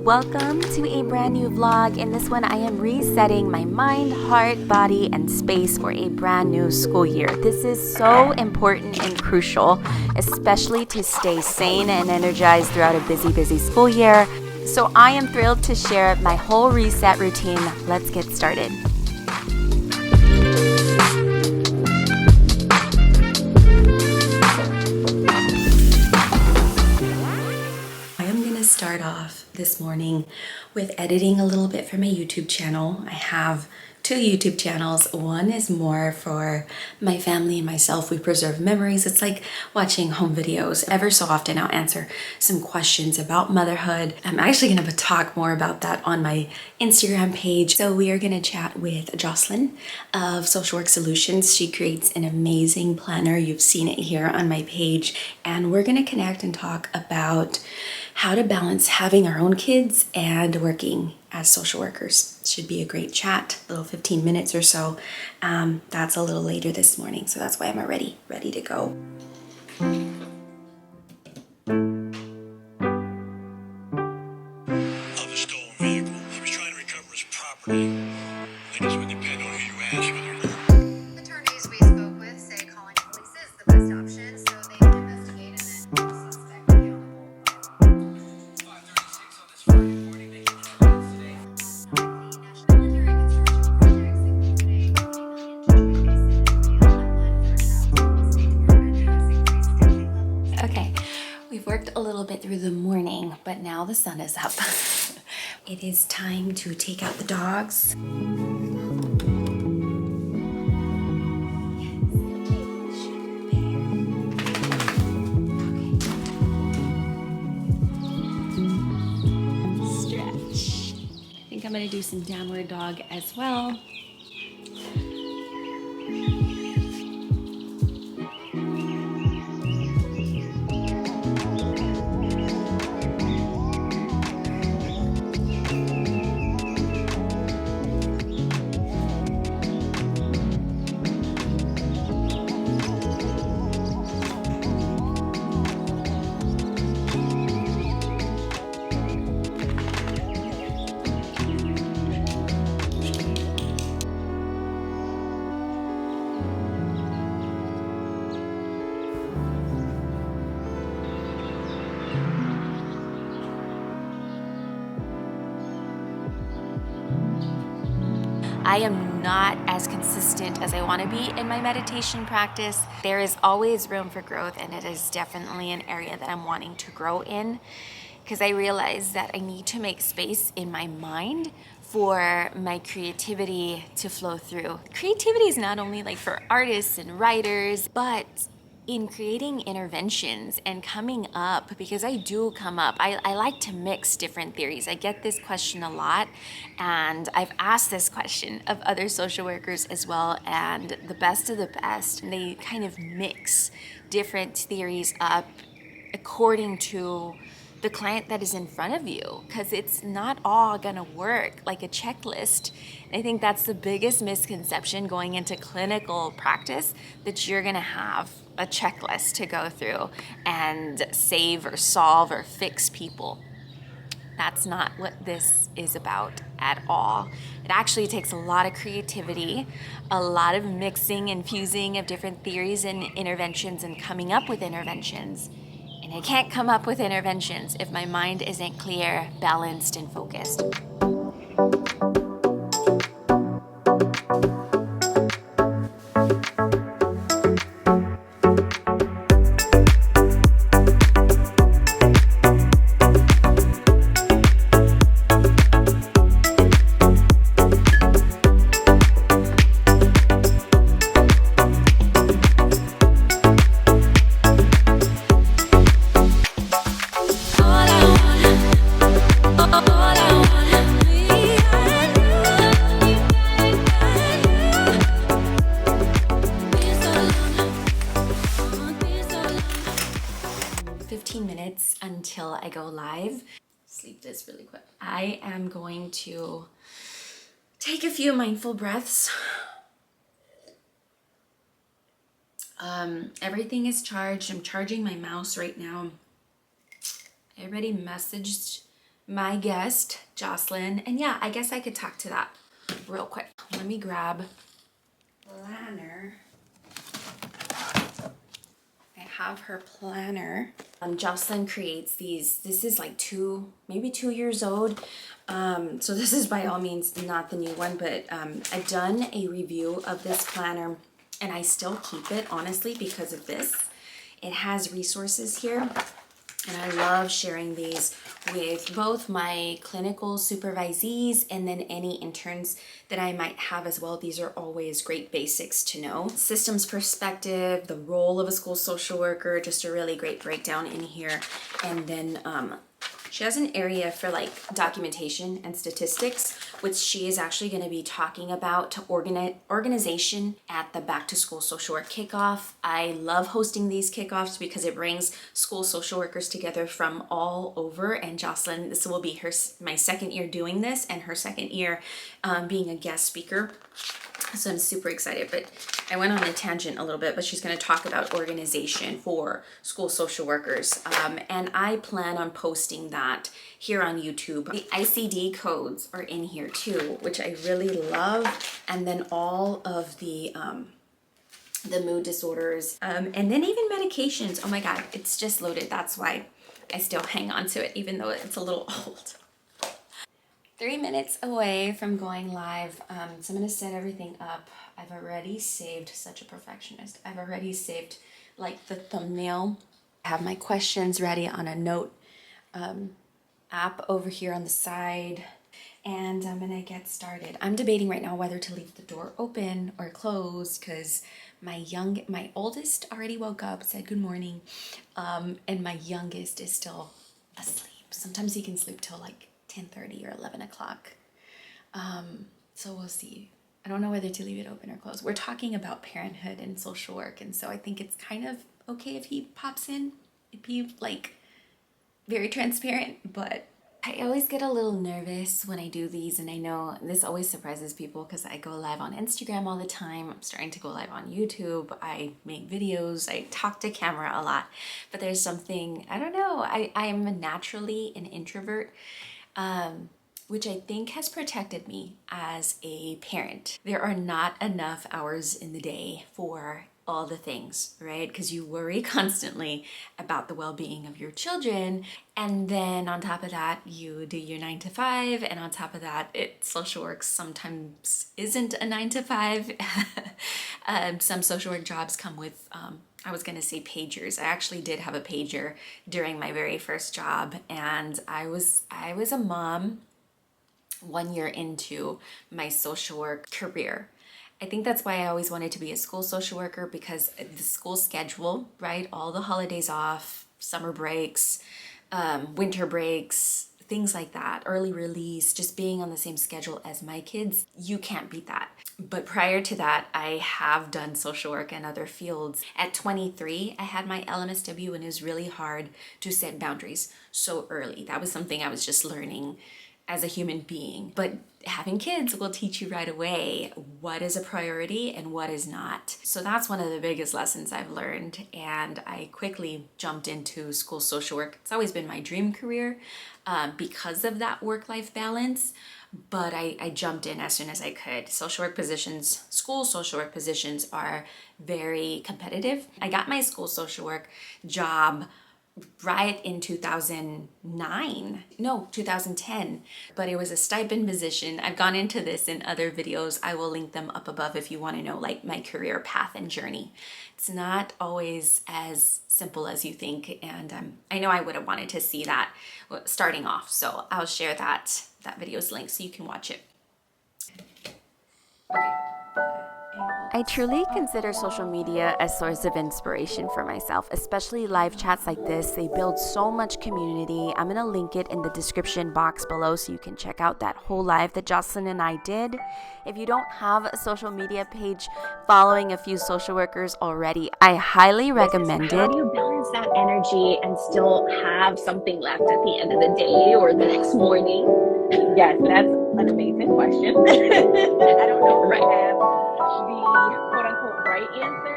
Welcome to a brand new vlog. In this one, I am resetting my mind, heart, body, and space for a brand new school year. This is so important and crucial, especially to stay sane and energized throughout a busy school year. So I am thrilled to share my whole reset routine. Let's get started. Start off this morning with editing a little bit for my YouTube channel. I have two YouTube channels. One is more for my family and myself. We preserve memories. It's like watching home videos. Ever so often I'll answer some questions about motherhood. I'm actually going to talk more about that on my Instagram page. So we are going to chat with Jocelyn of Social Work Solutions. She creates an amazing planner. You've seen it here on my page. And we're going to connect and talk about how to balance having our own kids and working as social workers. Should be a great chat, a little 15 minutes or so. That's a little later this morning, so that's why I'm already ready to go. Of a stolen vehicle. He was trying to recover his property. I guess it would depend on who you ask whether or not. Attorneys we spoke with say calling police is the best option, so they can investigate and then hold the suspect accountable. 5:36 on this Friday morning, making headlines today. The military construction projects, including $20 million to joint base in Israel and $100,000. The State Department has increased staffing levels. Okay, we've worked a little bit through the morning, but now the sun is up. It is time to take out the dogs. Stretch. I think I'm gonna do some downward dog as well. I am not as consistent as I want to be in my meditation practice. There is always room for growth, and it is definitely an area that I'm wanting to grow in because I realize that I need to make space in my mind for my creativity to flow through. Creativity is not only like for artists and writers, but in creating interventions and coming up, because I do come up, I like to mix different theories. I get this question a lot, and I've asked this question of other social workers as well, and the best of the best, they kind of mix different theories up according to the client that is in front of you, because it's not all gonna work like a checklist. I think that's the biggest misconception going into clinical practice, that you're gonna have a checklist to go through and save or solve or fix people. That's not what this is about at all. It actually takes a lot of creativity, a lot of mixing and fusing of different theories and interventions and coming up with interventions. And I can't come up with interventions if my mind isn't clear, balanced, and focused. Until I go live. Sleep this really quick. I am going to take a few mindful breaths. Everything is charged. I'm charging my mouse right now. I already messaged my guest, Jocelyn. And yeah, I guess I could talk to that real quick. Let me grab planner. I have her planner. Jocelyn creates these. This is like maybe 2 years old. So this is by all means not the new one, but I've done a review of this planner and I still keep it honestly because of this. It has resources here. And I love sharing these with both my clinical supervisees and then any interns that I might have as well. These are always great basics to know. Systems perspective, the role of a school social worker, just a really great breakdown in here. And then she has an area for like documentation and statistics, which she is actually going to be talking about to organization at the back to school social work kickoff. I love hosting these kickoffs because it brings school social workers together from all over. And Jocelyn, this will be my second year doing this and her second year being a guest speaker. So I'm super excited, but I went on a tangent a little bit, but she's going to talk about organization for school social workers. And I plan on posting that here on YouTube. The ICD codes are in here too, which I really love. And then all of the mood disorders, and then even medications. Oh my God, it's just loaded. That's why I still hang on to it, even though it's a little old. 3 minutes away from going live, so I'm gonna set everything up. I've already saved, such a perfectionist. I've already saved like the thumbnail. I have my questions ready on a note app over here on the side, and I'm gonna get started. I'm debating right now whether to leave the door open or closed because my oldest already woke up, said good morning, and my youngest is still asleep. Sometimes he can sleep till like 10:30 or 11 o'clock. So we'll see. I don't know whether to leave it open or closed. We're talking about parenthood and social work, and so I think it's kind of okay if he pops in. It'd be like very transparent, but I always get a little nervous when I do these, and I know this always surprises people because I go live on Instagram all the time. I'm starting to go live on YouTube. I make videos. I talk to camera a lot, but there's something, I don't know, I am naturally an introvert, which I think has protected me as a parent. There are not enough hours in the day for all the things, right? Because you worry constantly about the well-being of your children. And then on top of that, you do your 9 to 5. And on top of that, social work sometimes isn't a 9 to 5. Some social work jobs come with, I was gonna say pagers. I actually did have a pager during my very first job. And I was a mom 1 year into my social work career. I think that's why I always wanted to be a school social worker, because the school schedule, right? All the holidays off, summer breaks, winter breaks, things like that, early release, just being on the same schedule as my kids, you can't beat that. But prior to that, I have done social work in other fields. At 23, I had my LMSW, and it was really hard to set boundaries so early. That was something I was just learning as a human being. But having kids will teach you right away what is a priority and what is not. So that's one of the biggest lessons I've learned, and I quickly jumped into school social work. It's always been my dream career because of that work-life balance, but I jumped in as soon as I could. Social work positions, school social work positions are very competitive. I got my school social work job right in 2010, but it was a stipend position. I've gone into this in other videos. I will link them up above if you want to know like my career path and journey. It's not always as simple as you think, and I know I would have wanted to see that starting off, so I'll share that video's link so you can watch it. Okay. I truly consider social media a source of inspiration for myself, especially live chats like this. They build so much community. I'm going to link it in the description box below so you can check out that whole live that Jocelyn and I did. If you don't have a social media page following a few social workers already, I highly recommend it. How do you balance that energy and still have something left at the end of the day or the next morning? Yes, that's an amazing question. I don't know if I have the quote unquote right answer.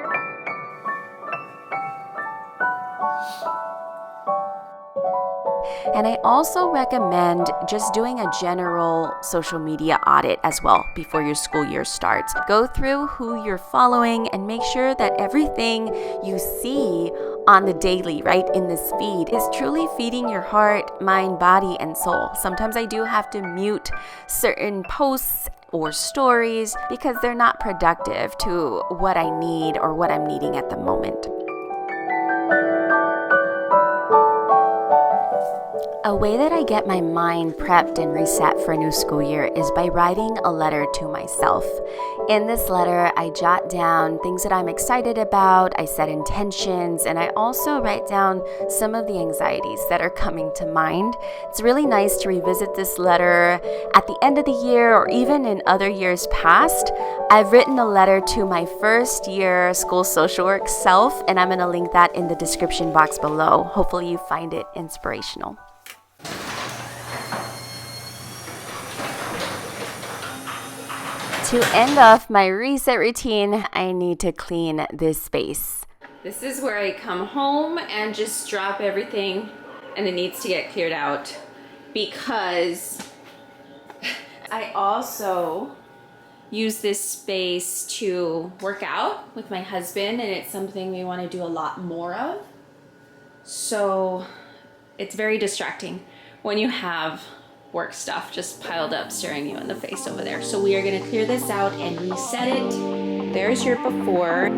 And I also recommend just doing a general social media audit as well before your school year starts. Go through who you're following and make sure that everything you see on the daily, right, in this feed is truly feeding your heart, mind, body, and soul. Sometimes I do have to mute certain posts or stories because they're not productive to what I need or what I'm needing at the moment. A way that I get my mind prepped and reset for a new school year is by writing a letter to myself. In this letter, I jot down things that I'm excited about, I set intentions, and I also write down some of the anxieties that are coming to mind. It's really nice to revisit this letter at the end of the year or even in other years past. I've written a letter to my first year school social work self, and I'm going to link that in the description box below. Hopefully you find it inspirational. To end off my reset routine, I need to clean this space. This is where I come home and just drop everything and it needs to get cleared out because I also use this space to work out with my husband and it's something we want to do a lot more of. So it's very distracting when you have work stuff just piled up staring you in the face over there. So we are going to clear this out and reset it. There's your before.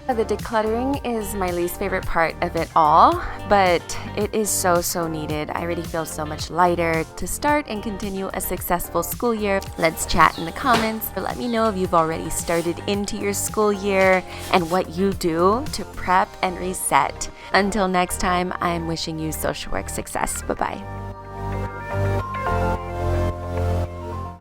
The decluttering is my least favorite part of it all, but it is so needed. I already feel so much lighter to start and continue a successful school year. Let's chat in the comments. Let me know if you've already started into your school year and what you do to prep and reset. Until next time, I'm wishing you social work success. Bye-bye.